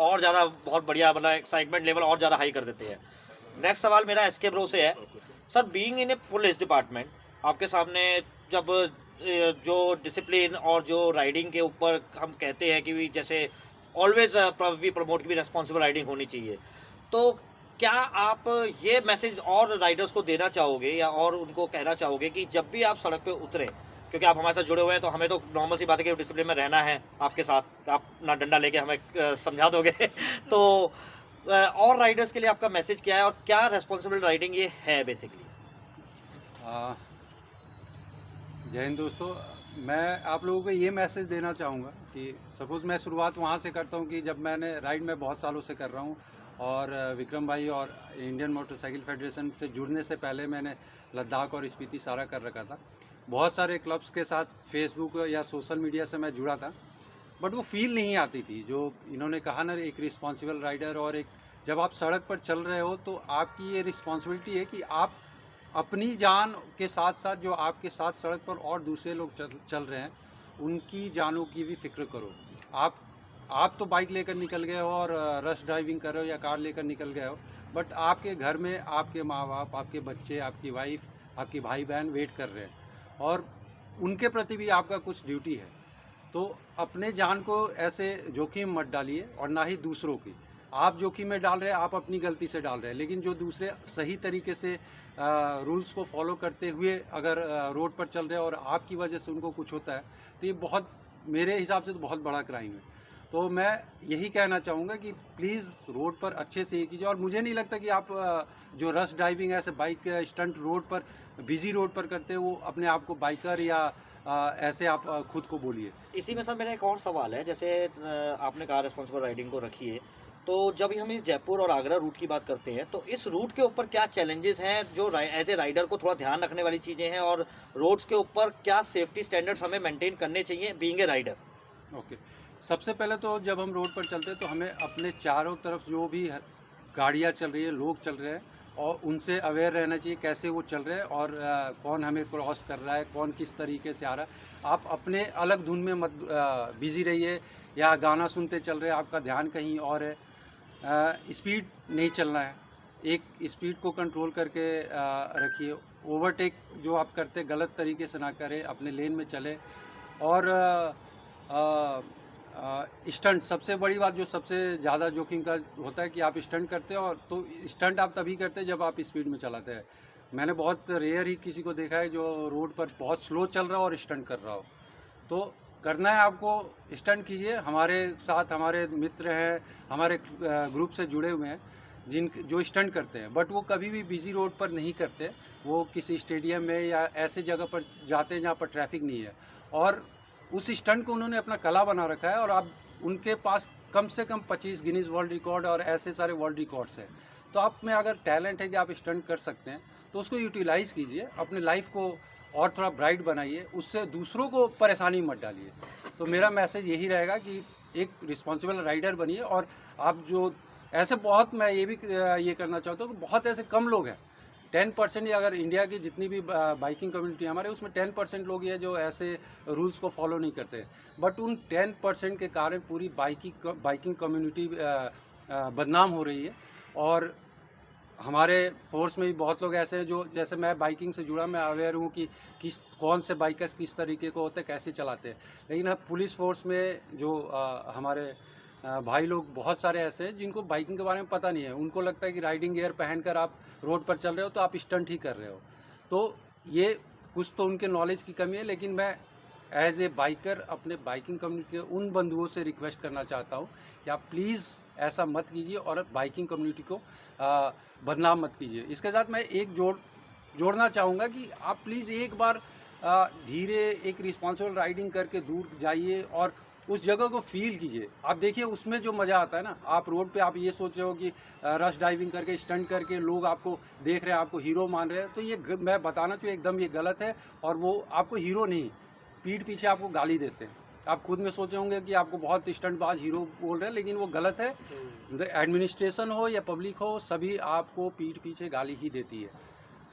और ज़्यादा बहुत बढ़िया मतलब एक्साइटमेंट लेवल और ज़्यादा हाई कर देते हैं। नेक्स्ट सवाल मेरा एसके ब्रो से है। Sir being in A police department, आपके सामने जब जो डिसिप्लिन और जो राइडिंग के ऊपर हम कहते हैं कि भी जैसे ऑलवेज वी प्रमोट की भी रिस्पॉन्सिबल राइडिंग होनी चाहिए, तो क्या आप ये मैसेज और राइडर्स को देना चाहोगे या और उनको कहना चाहोगे कि जब भी आप सड़क पे उतरें, क्योंकि आप हमारे साथ जुड़े हुए हैं तो हमें तो नॉर्मल सी बात है कि डिसिप्लिन में रहना है आपके साथ, आप ना डंडा लेके हमें समझा दोगे तो और राइडर्स के लिए आपका मैसेज क्या है और क्या रेस्पॉन्सिबल राइडिंग ये है बेसिकली? जय हिंद दोस्तों, मैं आप लोगों को ये मैसेज देना चाहूँगा कि सपोज़ मैं शुरुआत वहाँ से करता हूँ कि जब मैंने राइड में बहुत सालों से कर रहा हूँ और विक्रम भाई और इंडियन मोटरसाइकिल फेडरेशन से जुड़ने से पहले मैंने लद्दाख और स्पीति सारा कर रखा था। बहुत सारे क्लब्स के साथ फेसबुक या सोशल मीडिया से मैं जुड़ा था, बट वो फील नहीं आती थी जो इन्होंने कहा ना, एक रिस्पॉन्सिबल राइडर। और एक जब आप सड़क पर चल रहे हो तो आपकी ये रिस्पॉन्सिबिलिटी है कि आप अपनी जान के साथ साथ जो आपके साथ सड़क पर और दूसरे लोग चल रहे हैं उनकी जानों की भी फिक्र करो। आप तो बाइक लेकर निकल गए हो और रश ड्राइविंग कर रहे हो या कार लेकर निकल गए हो, बट आपके घर में आपके माँ बाप, आपके बच्चे, आपकी वाइफ, आपकी भाई बहन वेट कर रहे हैं और उनके प्रति भी आपका कुछ ड्यूटी है। तो अपने जान को ऐसे जोखिम मत डालिए और ना ही दूसरों की। आप जोखिम में डाल रहे हैं, आप अपनी गलती से डाल रहे हैं, लेकिन जो दूसरे सही तरीके से रूल्स को फॉलो करते हुए अगर रोड पर चल रहे हैं और आपकी वजह से उनको कुछ होता है तो ये बहुत, मेरे हिसाब से तो बहुत बड़ा क्राइम है। तो मैं यही कहना चाहूँगा कि प्लीज़ रोड पर अच्छे से ये कीजिए। और मुझे नहीं लगता कि आप जो रश ड्राइविंग है ऐसे बाइक स्टंट रोड पर, बिजी रोड पर करते हैं, वो अपने आप को बाइकर या ऐसे आप खुद को बोलिए। इसी में सर मेरा एक और सवाल है, जैसे आपने कहा रिस्पॉन्सिबल राइडिंग को रखिए, तो जब हम इस जयपुर और आगरा रूट की बात करते हैं तो इस रूट के ऊपर क्या चैलेंजेस हैं जो एज ए राइडर को थोड़ा ध्यान रखने वाली चीज़ें हैं, और रोड्स के ऊपर क्या सेफ्टी स्टैंडर्ड्स हमें मेंटेन करने चाहिए बीइंग ए राइडर? ओके, सबसे पहले तो जब हम रोड पर चलते हैं तो हमें अपने चारों तरफ जो भी गाड़ियाँ चल रही है, लोग चल रहे हैं, और उनसे अवेयर रहना चाहिए कैसे वो चल रहे हैं और कौन हमें क्रॉस कर रहा है, कौन किस तरीके से आ रहा है। आप अपने अलग धुन में मत बिजी रहिए या गाना सुनते चल रहे हैं, आपका ध्यान कहीं और है। स्पीड नहीं चलना है, एक स्पीड को कंट्रोल करके रखिए। ओवरटेक जो आप करते गलत तरीके से ना करें, अपने लेन में चले। और स्टंट, सबसे बड़ी बात जो सबसे ज़्यादा जोखिम का होता है कि आप स्टंट करते हैं, और तो स्टंट आप तभी करते हैं जब आप स्पीड में चलाते हैं। मैंने बहुत रेयर ही किसी को देखा है जो रोड पर बहुत स्लो चल रहा हो और स्टंट कर रहा हो। तो करना है आपको, स्टंट कीजिए। हमारे साथ हमारे मित्र हैं, हमारे ग्रुप से जुड़े हुए हैं जो स्टंट करते हैं, बट वो कभी भी बिजी रोड पर नहीं करते। वो किसी स्टेडियम में या ऐसे जगह पर जाते हैं जहाँ पर ट्रैफिक नहीं है, और उस स्टंट को उन्होंने अपना कला बना रखा है। और आप उनके पास कम से कम 25 गिनीज वर्ल्ड रिकॉर्ड और ऐसे सारे वर्ल्ड रिकॉर्ड्स हैं। तो आप में अगर टैलेंट है कि आप स्टंट कर सकते हैं तो उसको यूटिलाइज़ कीजिए, अपने लाइफ को और थोड़ा ब्राइट बनाइए, उससे दूसरों को परेशानी मत डालिए। तो मेरा मैसेज यही रहेगा कि एक रिस्पॉन्सिबल राइडर बनिए। और आप जो ऐसे बहुत, मैं ये भी ये करना चाहता हूँ कि बहुत ऐसे कम लोग हैं, 10% ही, अगर इंडिया की जितनी भी बाइकिंग कम्युनिटी हमारे, उसमें 10% लोग ये जो ऐसे रूल्स को फॉलो नहीं करते। बट उन 10% के कारण पूरी बाइकिंग कम्युनिटी बदनाम हो रही है। और हमारे फोर्स में भी बहुत लोग ऐसे हैं जो, जैसे मैं बाइकिंग से जुड़ा, मैं अवेयर हूँ कि कौन से बाइकर्स किस तरीके को होते हैं, कैसे चलाते हैं। लेकिन अब पुलिस फोर्स में जो हमारे भाई लोग बहुत सारे ऐसे हैं जिनको बाइकिंग के बारे में पता नहीं है। उनको लगता है कि राइडिंग गियर पहनकर आप रोड पर चल रहे हो तो आप स्टंट ही कर रहे हो। तो ये कुछ तो उनके नॉलेज की कमी है, लेकिन मैं एज ए बाइकर अपने बाइकिंग कम्युनिटी के उन बंधुओं से रिक्वेस्ट करना चाहता हूँ कि आप प्लीज़ ऐसा मत कीजिए और बाइकिंग कम्युनिटी को बदनाम मत कीजिए। इसके साथ मैं एक जोड़ना चाहूँगा कि आप प्लीज़ एक बार धीरे एक रिस्पॉन्सिबल राइडिंग करके दूर जाइए और उस जगह को फील कीजिए। आप देखिए उसमें जो मज़ा आता है ना, आप रोड पे आप ये सोच रहे हो कि रश ड्राइविंग करके, स्टंट करके लोग आपको देख रहे हैं, आपको हीरो मान रहे हैं, तो ये मैं बताना चाहिए एकदम ये गलत है। और वो आपको हीरो नहीं, पीठ पीछे आपको गाली देते हैं। आप खुद में सोचे होंगे कि आपको बहुत स्टंटबाज हीरो बोल रहे हैं, लेकिन वो गलत है। एडमिनिस्ट्रेशन हो या पब्लिक हो, सभी आपको पीठ पीछे गाली ही देती है।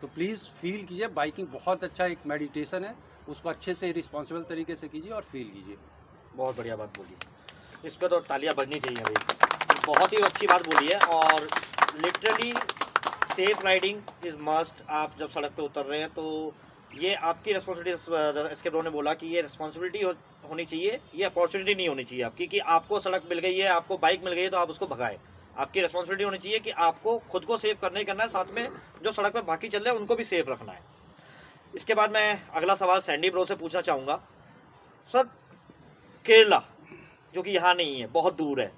तो प्लीज़ फील कीजिए, बाइकिंग बहुत अच्छा एक मेडिटेशन है, उसको अच्छे से रिस्पॉन्सिबल तरीके से कीजिए और फील कीजिए। बहुत बढ़िया बात बोली, इस पर तो तालियां बजनी चाहिए भाई। बहुत ही अच्छी बात बोली है। और literally safe riding is must. आप जब सड़क पे उतर रहे हैं तो ये आपकी रिस्पॉन्सिबिलिटी, एसके ब्रो ने बोला कि ये रिस्पॉन्सिबिलिटी होनी चाहिए, ये अपॉर्चुनिटी नहीं होनी चाहिए आपकी कि आपको सड़क मिल गई है, आपको बाइक मिल गई है तो आप उसको भगाएं। आपकी रिस्पॉन्सिबिलिटी होनी चाहिए कि आपको खुद को सेव करना ही करना है, साथ में जो सड़क पे बाकी चल रहे हैं उनको भी सेफ रखना है। इसके बाद मैं अगला सवाल सैंडी ब्रो से पूछना चाहूँगा। सर केरला जो कि यहाँ नहीं है, बहुत दूर है,